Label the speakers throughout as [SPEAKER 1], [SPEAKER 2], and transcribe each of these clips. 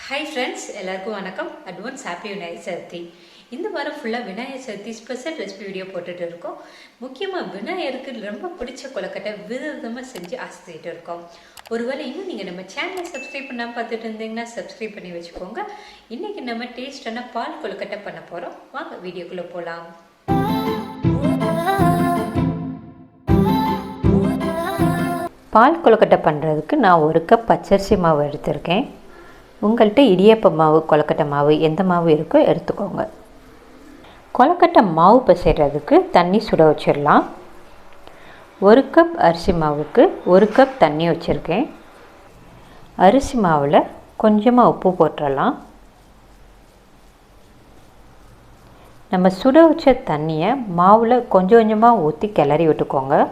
[SPEAKER 1] Hi friends, எல்லாருக்கும் வணக்கம். Advance happy Vinayagar Chaturthi. இந்த வாரம் ஃபுல்லாக Vinayagar Chaturthi special recipe video போட்டுட்டு இருக்கோம். முக்கியமாக விநாயகருக்கு ரொம்ப பிடிச்ச கொழுக்கட்டை விதவிதமாக செஞ்சு ஆசைட்டு இருக்கோம். ஒருவேளை இன்னும் நீங்கள் நம்ம சேனலை சப்ஸ்கிரைப் பண்ணாமல் பார்த்துட்டு இருந்தீங்கன்னா சப்ஸ்கிரைப் பண்ணி வச்சுக்கோங்க. இன்றைக்கி நம்ம டேஸ்டான பால் கொழுக்கட்டை பண்ண போகிறோம். வாங்க வீடியோக்குள்ளே போகலாம். பால் கொழுக்கட்டை பண்ணுறதுக்கு நான் 1 கப் பச்சரிசி மாவு எடுத்திருக்கேன். உங்கள்கிட்ட இடியப்ப மாவு, கொழுக்கட்டை மாவு எந்த மாவு இருக்கோ எடுத்துக்கோங்க. கொழுக்கட்டை மாவு பிசைறதுக்கு தண்ணி சுட வச்சிடலாம். 1 கப் அரிசி மாவுக்கு 1 கப் தண்ணி வச்சுருக்கேன். அரிசி மாவில் கொஞ்சமாக உப்பு போட்டுடலாம். நம்ம சுட வச்ச தண்ணியை மாவில் கொஞ்சம் கொஞ்சமாக ஊற்றி கிளறி விட்டுக்கோங்க.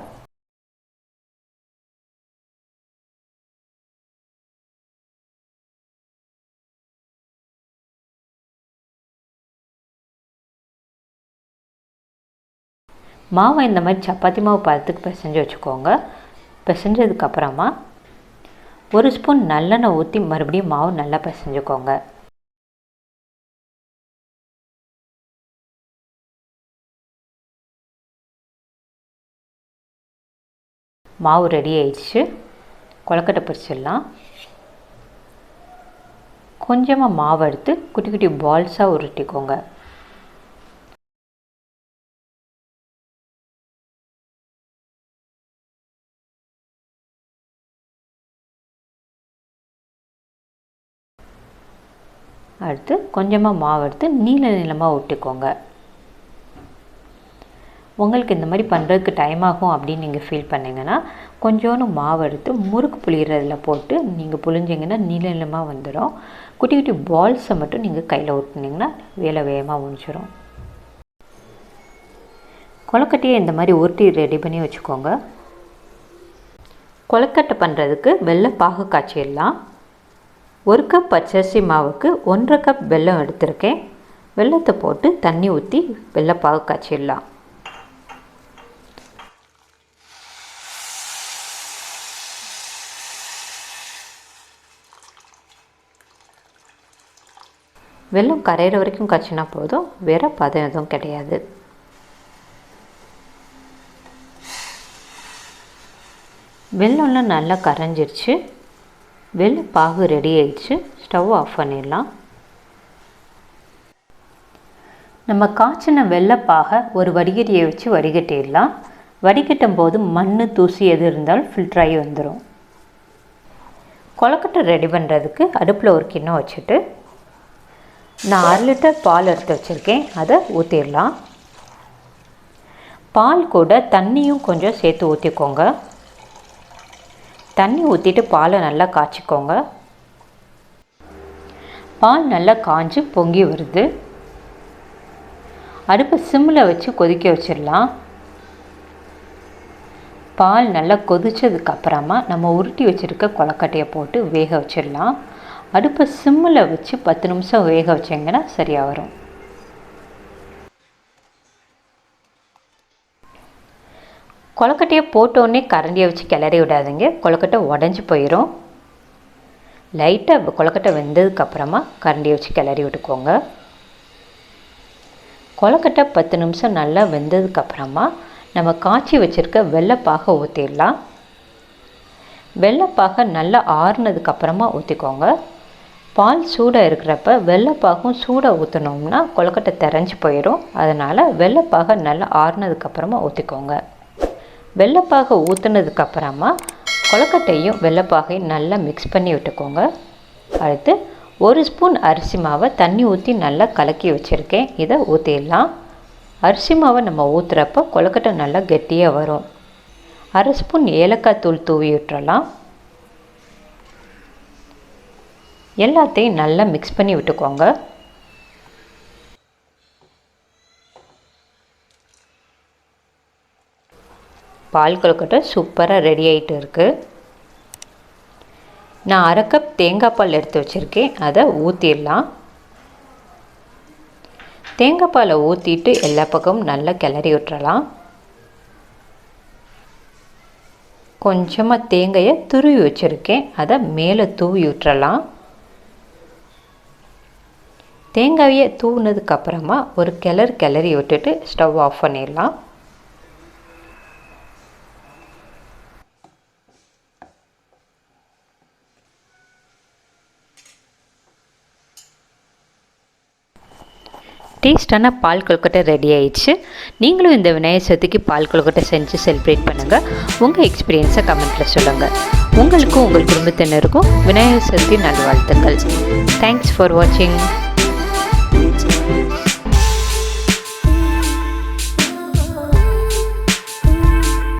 [SPEAKER 1] மாவை இந்த மாதிரி சப்பாத்தி மாவு பதத்துக்கு பிசைஞ்சு வச்சுக்கோங்க. பிசைஞ்சதுக்கப்புறமா 1 ஸ்பூன் நல்லெண்ணெய் ஊற்றி மறுபடியும் மாவு நல்லா பிசைஞ்சுக்கோங்க. மாவு ரெடி ஆயிடுச்சு. கொழுக்கட்டை பிடிச்சிடலாம். கொஞ்சமாக மாவு எடுத்து குட்டி குட்டி பால்ஸாக உருட்டிக்கோங்க. அடுத்து கொஞ்சமாக மாவு எடுத்து நீளமாக ஒட்டிக்கோங்க. உங்களுக்கு இந்த மாதிரி பண்ணுறதுக்கு டைம் ஆகும் அப்படின்னு நீங்கள் ஃபீல் பண்ணிங்கன்னா கொஞ்சோண்டு மாவு எடுத்து முறுக்கு புளியறதில் போட்டு நீங்கள் புளிஞ்சிங்கன்னா நீளமாக வந்துடும். குட்டி குட்டி பால்ஸை மட்டும் நீங்கள் கையில் ஒட்டினீங்கன்னா வேலை வேகமாக முடிஞ்சிடும். கொழுக்கட்டையை இந்த மாதிரி உருட்டி ரெடி பண்ணி வச்சுக்கோங்க. கொழுக்கட்டை பண்ணுறதுக்கு வெள்ளை பாகு காய்ச்சிடலாம். 1 கப் பச்சரிசி மாவுக்கு 1.5 கப் வெல்லம் எடுத்திருக்கேன். வெல்லத்தை போட்டு தண்ணி ஊற்றி வெள்ளைப்பாகு காய்ச்சிடலாம். வெல்லம் கரையிற வரைக்கும் காய்ச்சினா போதும், வேறு பதம் எதுவும் கிடையாது. வெல்லம்லாம் நல்லா கரைஞ்சிருச்சு. வெள்ளைப்பாகு ரெடி ஆயிடுச்சு. ஸ்டவ் ஆஃப் பண்ணிடலாம். நம்ம காய்ச்சின வெள்ளைப்பாகை ஒரு வடிகட்டியை வச்சு வடிகட்டிடலாம். வடிகட்டும் போது மண், தூசி எது இருந்தாலும் ஃபில்டராகி வந்துடும். கொழுக்கட்டை ரெடி பண்ணுறதுக்கு அடுப்பில் ஒரு கிண்ணம் வச்சுட்டு நான் 1/2 லிட்டர் பால் எடுத்து வச்சுருக்கேன். அதை ஊற்றிடலாம். பால் கூட தண்ணியும் கொஞ்சம் சேர்த்து ஊற்றிக்கோங்க. தண்ணி ஊற்றிட்டு பாலை நல்லா காய்ச்சிக்கோங்க. பால் நல்லா காய்ஞ்சி பொங்கி வருது. அடுப்பை சிம்மில் வச்சு கொதிக்க வச்சிடலாம். பால் நல்லா கொதித்ததுக்கப்புறமா நம்ம உருட்டி வச்சுருக்க கொழுக்கட்டையை போட்டு வேக வச்சிடலாம். அடுப்பை சிம்மில் வச்சு 10 நிமிஷம் வேக வச்சிங்கன்னா சரியாக வரும். கொழுக்கட்டையை போட்டோடனே கரண்டியை வச்சு கிளறி விடாதீங்க, கொழுக்கட்டை உடஞ்சி போயிடும். லைட்டாக கொழுக்கட்டை வெந்ததுக்கப்புறமா கரண்டியை வச்சு கிளறி விட்டுக்கோங்க. கொழுக்கட்டை 10 நிமிஷம் நல்லா வெந்ததுக்கப்புறமா நம்ம காய்ச்சி வச்சுருக்க வெள்ளைப்பாகை ஊற்றிடலாம். வெள்ளைப்பாகை நல்லா ஆறுனதுக்கப்புறமா ஊற்றிக்கோங்க. பால் சூடாக இருக்கிறப்ப வெள்ளைப்பாகும் சூடாக ஊற்றினோம்னா கொழுக்கட்டை திரஞ்சி போயிடும். அதனால் வெள்ளைப்பாகை நல்லா ஆறுனதுக்கப்புறமா ஊற்றிக்கோங்க. வெள்ளைப்பாகை ஊற்றுனதுக்கப்புறமா கொழுக்கட்டையும் வெள்ளைப்பாகையும் நல்லா மிக்ஸ் பண்ணி விட்டுக்கோங்க. அடுத்து 1 ஸ்பூன் அரிசி மாவை தண்ணி ஊற்றி நல்லா கலக்கி வச்சுருக்கேன். இதை ஊற்றிடலாம். அரிசி மாவை நம்ம ஊற்றுறப்ப கொழுக்கட்டை நல்லா கெட்டியாக வரும். 1/2 ஸ்பூன் ஏலக்காய் தூள் தூவி விட்டுறலாம். எல்லாத்தையும் நல்லா மிக்ஸ் பண்ணி விட்டுக்கோங்க. பால் கொழுக்கட்டை சூப்பராக ரெடி ஆகிட்டு இருக்குது. நான் 1/2 கப் தேங்காய் பால் எடுத்து வச்சுருக்கேன். அதை ஊற்றிடலாம். தேங்காய் பாலை ஊற்றிட்டு எல்லா பக்கமும் நல்லா கிளறி விட்டுறலாம். கொஞ்சமாக தேங்காயை துருவி வச்சுருக்கேன். அதை மேலே தூவி விட்டுறலாம். தேங்காயை தூவுனதுக்கப்புறமா ஒரு கிளறி விட்டுட்டு ஸ்டவ் ஆஃப் பண்ணிடலாம். டேஸ்டான பால் கொழுக்கட்டை ரெடி ஆயிடுச்சு. நீங்களும் இந்த விநாயகர் சதுர்த்திக்கு பால் கொழுக்கட்டை செஞ்சு செலிப்ரேட் பண்ணுங்கள். உங்கள் எக்ஸ்பீரியன்ஸை கமெண்ட்டில் சொல்லுங்கள். உங்களுக்கும் உங்கள் குடும்பத்தினருக்கும் விநாயகர் சதுர்த்தி நல்வாழ்த்துக்கள். தேங்க்ஸ் ஃபார் வாட்சிங்.